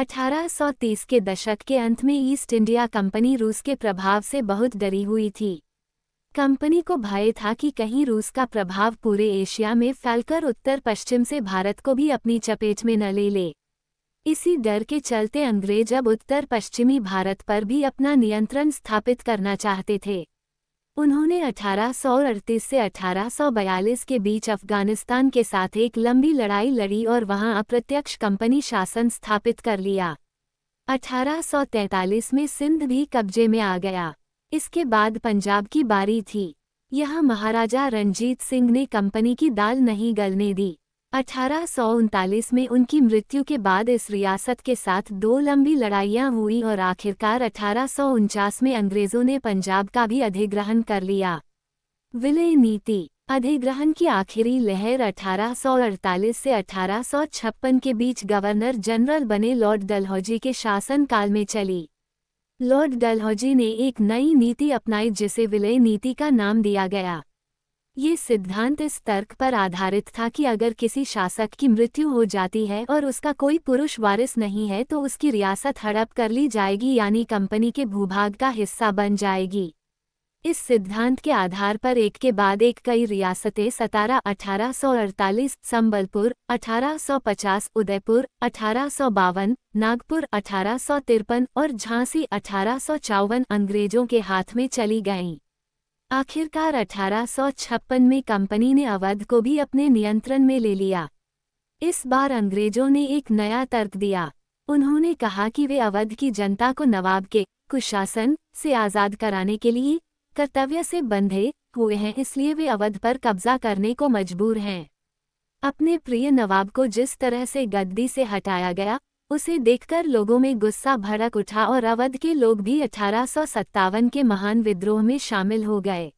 1830 के दशक के अंत में ईस्ट इंडिया कंपनी रूस के प्रभाव से बहुत डरी हुई थी। कंपनी को भय था कि कहीं रूस का प्रभाव पूरे एशिया में फैलकर उत्तर पश्चिम से भारत को भी अपनी चपेट में न ले ले। इसी डर के चलते अंग्रेज अब उत्तर पश्चिमी भारत पर भी अपना नियंत्रण स्थापित करना चाहते थे। उन्होंने 1838 से 1842 के बीच अफगानिस्तान के साथ एक लंबी लड़ाई लड़ी और वहां अप्रत्यक्ष कंपनी शासन स्थापित कर लिया। 1843 में सिंध भी कब्जे में आ गया। इसके बाद पंजाब की बारी थी। यहाँ महाराजा रणजीत सिंह ने कंपनी की दाल नहीं गलने दी। 1839 में उनकी मृत्यु के बाद इस रियासत के साथ दो लंबी लड़ाइयाँ हुई और आखिरकार 1849 में अंग्रेज़ों ने पंजाब का भी अधिग्रहण कर लिया। विलय नीति अधिग्रहण की आखिरी लहर 1848 से 1856 के बीच गवर्नर जनरल बने लॉर्ड डलहौजी के शासनकाल में चली। लॉर्ड डलहौजी ने एक नई नीति अपनाई जिसे विलय नीति का नाम दिया गया। ये सिद्धांत इस तर्क पर आधारित था कि अगर किसी शासक की मृत्यु हो जाती है और उसका कोई पुरुष वारिस नहीं है तो उसकी रियासत हड़प कर ली जाएगी, यानी कंपनी के भूभाग का हिस्सा बन जाएगी। इस सिद्धांत के आधार पर एक के बाद एक कई रियासतें सतारा 1848, संबलपुर 1850, उदयपुर 1852, नागपुर 1853 और झांसी 1854 अंग्रेजों के हाथ में चली गईं। आखिरकार 1856 में कंपनी ने अवध को भी अपने नियंत्रण में ले लिया। इस बार अंग्रेजों ने एक नया तर्क दिया। उन्होंने कहा कि वे अवध की जनता को नवाब के कुशासन से आज़ाद कराने के लिए कर्तव्य से बंधे हुए हैं, इसलिए वे अवध पर कब्जा करने को मजबूर हैं। अपने प्रिय नवाब को जिस तरह से गद्दी से हटाया गया, उसे देखकर लोगों में गुस्सा भड़क उठा और अवध के लोग भी 1857 के महान विद्रोह में शामिल हो गए।